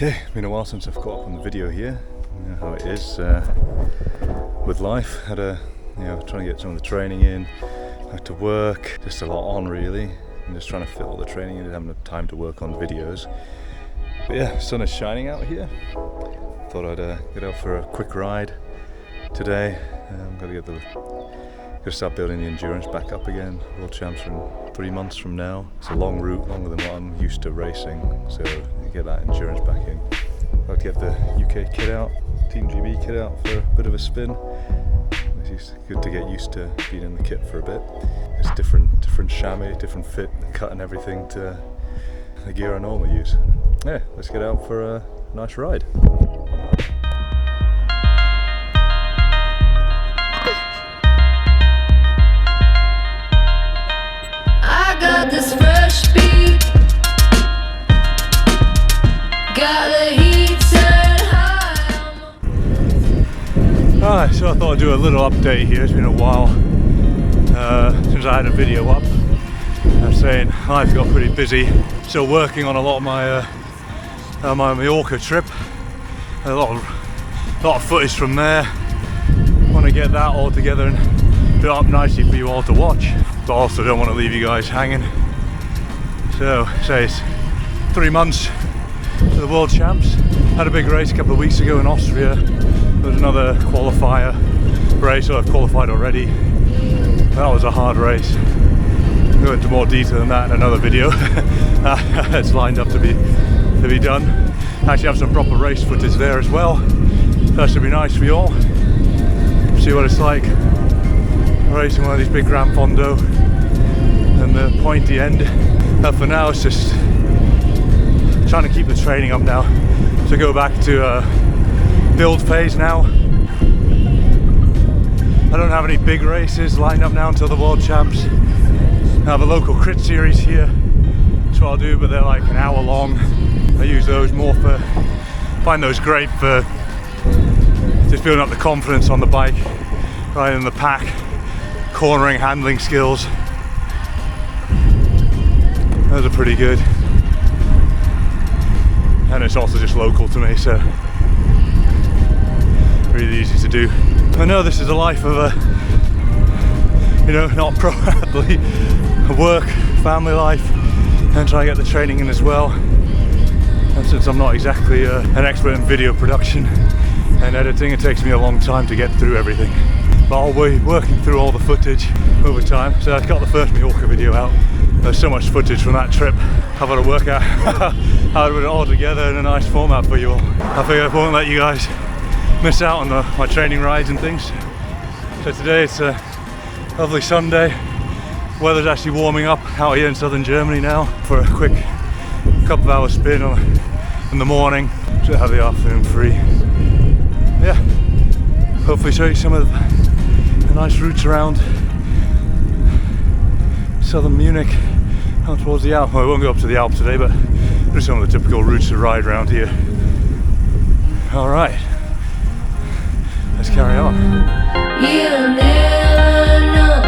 Okay, it's been a while since I've caught up on the video here. You know how it is with life. Had a, trying to get some of the training in, back to work, just a lot on really. I'm just trying to fit all the training in and having enough time to work on videos. But yeah, sun is shining out here. Thought I'd get out for a quick ride today. I'm gonna start building the endurance back up again. World Champs in 3 months from now. It's a long route, longer than what I'm used to racing, so you get that endurance back in. I'd get the UK kit out, Team GB kit out for a bit of a spin. It's good to get used to being in the kit for a bit. It's different chamois, different fit, cut and everything to the gear I normally use. Yeah, let's get out for a nice ride. I got this fresh beat, got the heat set high. Alright, so I thought I'd do a little update here. It's been a while since I had a video up. I'm saying life got pretty busy. Still working on a lot of my Mallorca trip. A lot of footage from there. Want to get that all together and put it up nicely for you all to watch. But also don't want to leave you guys hanging. So, say it's 3 months to the World Champs. Had a big race a couple of weeks ago in Austria. There was another qualifier race, so I've qualified already. That was a hard race. I'll go into more detail than that in another video. It's lined up to be done. Actually have some proper race footage there as well. That should be nice for you all. See what it's like racing one of these big Gran Fondo and the pointy end. For now it's just trying to keep the training up now. So go back to build phase now. I don't have any big races lined up now until the World Champs. I have a local crit series here. That's what I'll do, but they're like an hour long. I use those more find those great for just building up the confidence on the bike, riding in the pack, cornering, handling skills. Those are pretty good. And it's also just local to me, so really easy to do. I know this is a life of not pro athlete, work, family life, and try to get the training in as well. And since I'm not exactly an expert in video production and editing, it takes me a long time to get through everything. But I'll be working through all the footage over time. So I've got the first Mallorca video out. There's so much footage from that trip. I've got to work out how to put it all together in a nice format for you all. I figure I won't let you guys miss out on my training rides and things. So today it's a lovely Sunday. Weather's actually warming up out here in southern Germany now for a quick couple of hour spin in the morning. So I have the afternoon free. Yeah, hopefully show you some of the nice routes around southern Munich, out towards the Alps. Well, I won't go up to the Alps today, but there's some of the typical routes to ride around here. Alright, let's carry on. You'll never know,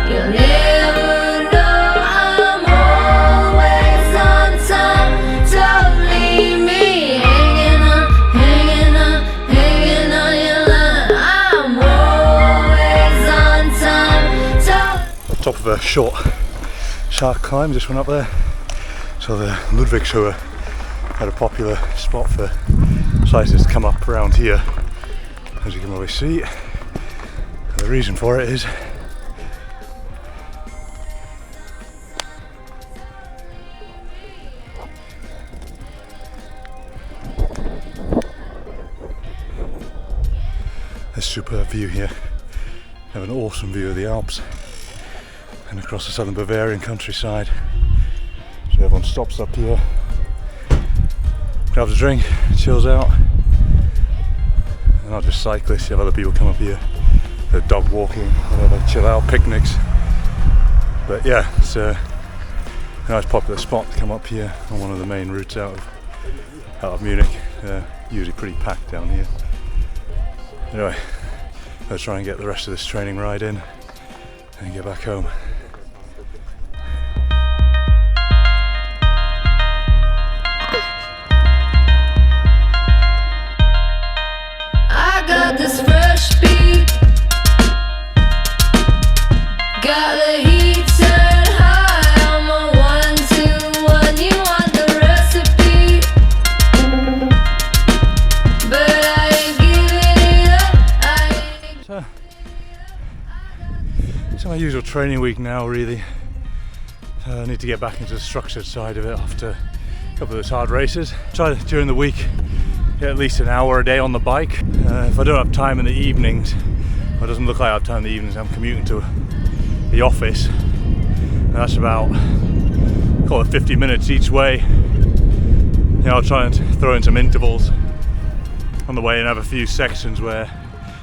you'll never know, I'm always on time. Don't leave me hanging on your line. I'm always on time. Top of a short sharp climb, just went up there. So the Ludwigshöhe had a popular spot for cyclists to come up around here, as you can always see. And the reason for it is this superb view here. Have an awesome view of the Alps and across the southern Bavarian countryside. So everyone stops up here, grabs a drink, chills out. And not just cyclists, you have other people come up here, they're dog walking, whatever, chill out, picnics. But yeah, it's a nice popular spot to come up here on one of the main routes out of Munich. Usually pretty packed down here. Anyway, let's try and get the rest of this training ride in and get back home. it's my usual training week now, really. I need to get back into the structured side of it after a couple of those hard races. Try during the week, get at least an hour a day on the bike. If I don't have time in the evenings, or it doesn't look like I have time in the evenings, I'm commuting to the office. And that's about, call it 50 minutes each way. You know, I'll try and throw in some intervals on the way and have a few sections where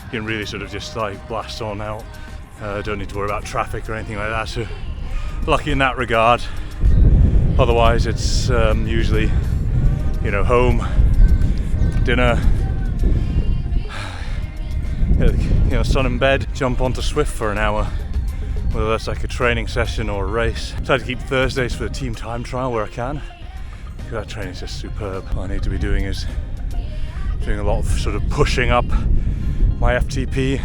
you can really sort of just like blast on out. Don't need to worry about traffic or anything like that. So lucky in that regard. Otherwise, it's usually, you know, home, dinner, you know, sun in bed, jump onto Swift for an hour, whether that's like a training session or a race. Try to keep Thursdays for the team time trial where I can, because that training's just superb. What I need to be doing is doing a lot of sort of pushing up my FTP,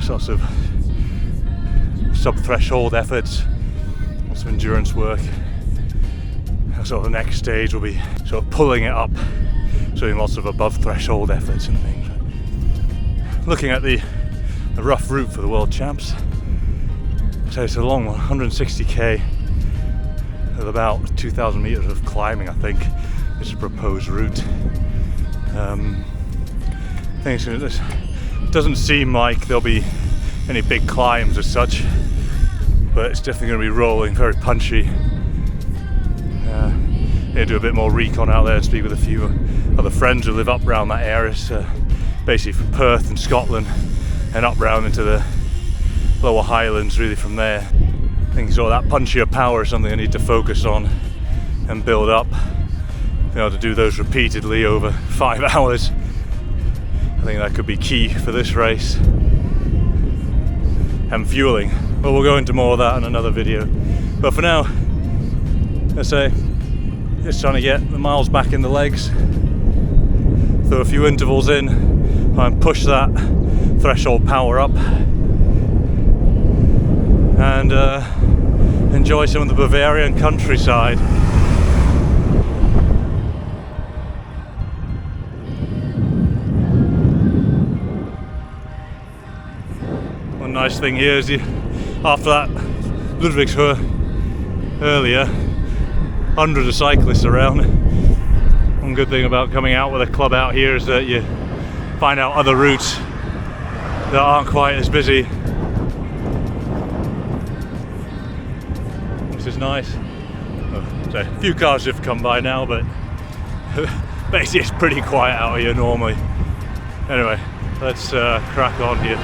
sorts of sub-threshold efforts, lots of endurance work. And sort of the next stage will be sort of pulling it up, so doing lots of above threshold efforts and things. Looking at the rough route for the World Champs, so it's a long one, 160k with about 2,000 meters of climbing, I think, is a proposed route. Things this doesn't seem like there'll be any big climbs as such, but it's definitely going to be rolling, very punchy. Need to do a bit more recon out there and speak with a few other friends who live up around that area. So basically from Perth and Scotland and up round into the lower Highlands, really from there. I think sort of that punchier power is something I need to focus on and build up. Being able to do those repeatedly over 5 hours, I think that could be key for this race. And fueling. Well, we'll go into more of that in another video. But for now, let's say, just trying to get the miles back in the legs. Throw a few intervals in, try and push that threshold power up. And enjoy some of the Bavarian countryside. One nice thing here is after that Ludwigshöhe earlier, hundreds of cyclists around. One good thing about coming out with a club out here is that you find out other routes that aren't quite as busy, which is nice. So a few cars have come by now, but basically it's pretty quiet out here normally. Anyway, let's crack on here.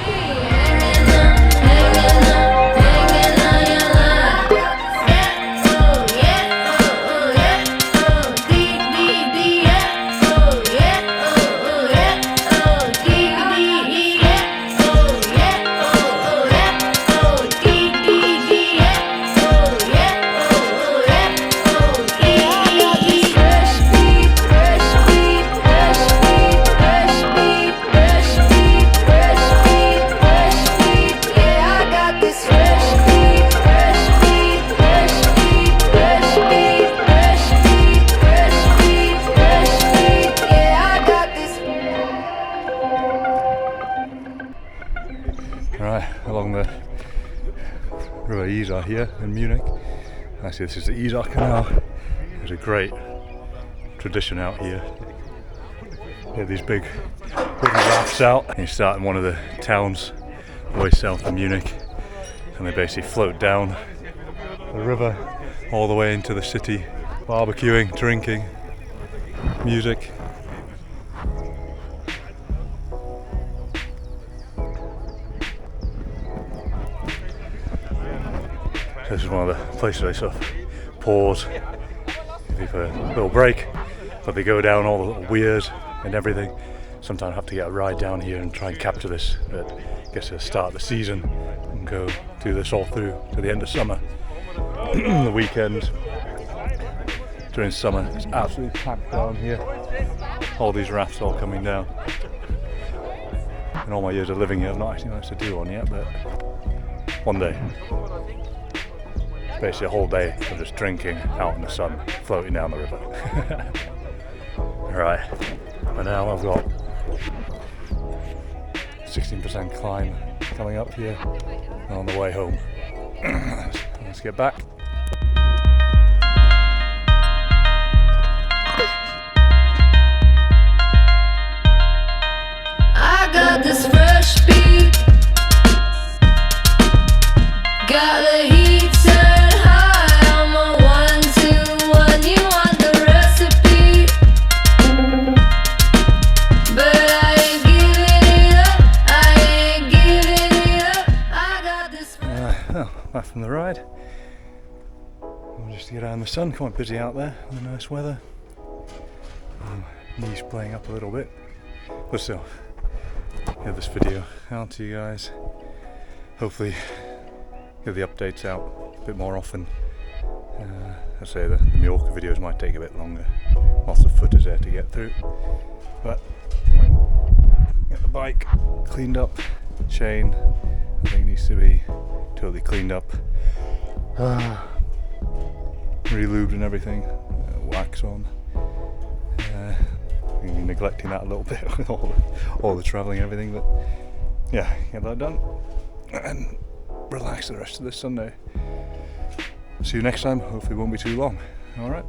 Along the River Isar here in Munich. Actually, this is the Isar Canal. There's a great tradition out here. You have these big wooden rafts out. You start in one of the towns way south of Munich, and they basically float down the river all the way into the city. Barbecuing, drinking, music. This is one of the places I sort of pause for a little break, but they go down all the little weirs and everything. Sometimes I have to get a ride down here and try and capture this at, I guess, the start of the season, and go do this all through to the end of summer. The weekend during summer, it's absolutely packed down here. All these rafts all coming down. In all my years of living here, I've not actually managed to do one yet, but one day. Basically a whole day of just drinking out in the sun, floating down the river. Alright, but now I've got 16% climb coming up here on the way home. Let's get back. I got this fresh beat, got the heat turned high. I'm a 1-2-1. You want the recipe, but I ain't giving it up. I ain't giving it up. I got this. Well, back from the ride. Just to get out in the sun, quite busy out there in the nice weather. Knees playing up a little bit, but still, get this video out to you guys. Hopefully, get the updates out a bit more often. I say the Mallorca videos might take a bit longer. Lots of footage there to get through, but get the bike cleaned up. Chain, I think, needs to be totally cleaned up. Re-lubed and everything, wax on. Been neglecting that a little bit with all the travelling and everything, but yeah, get that done and relax the rest of this Sunday. See you next time. Hopefully it won't be too long. All right.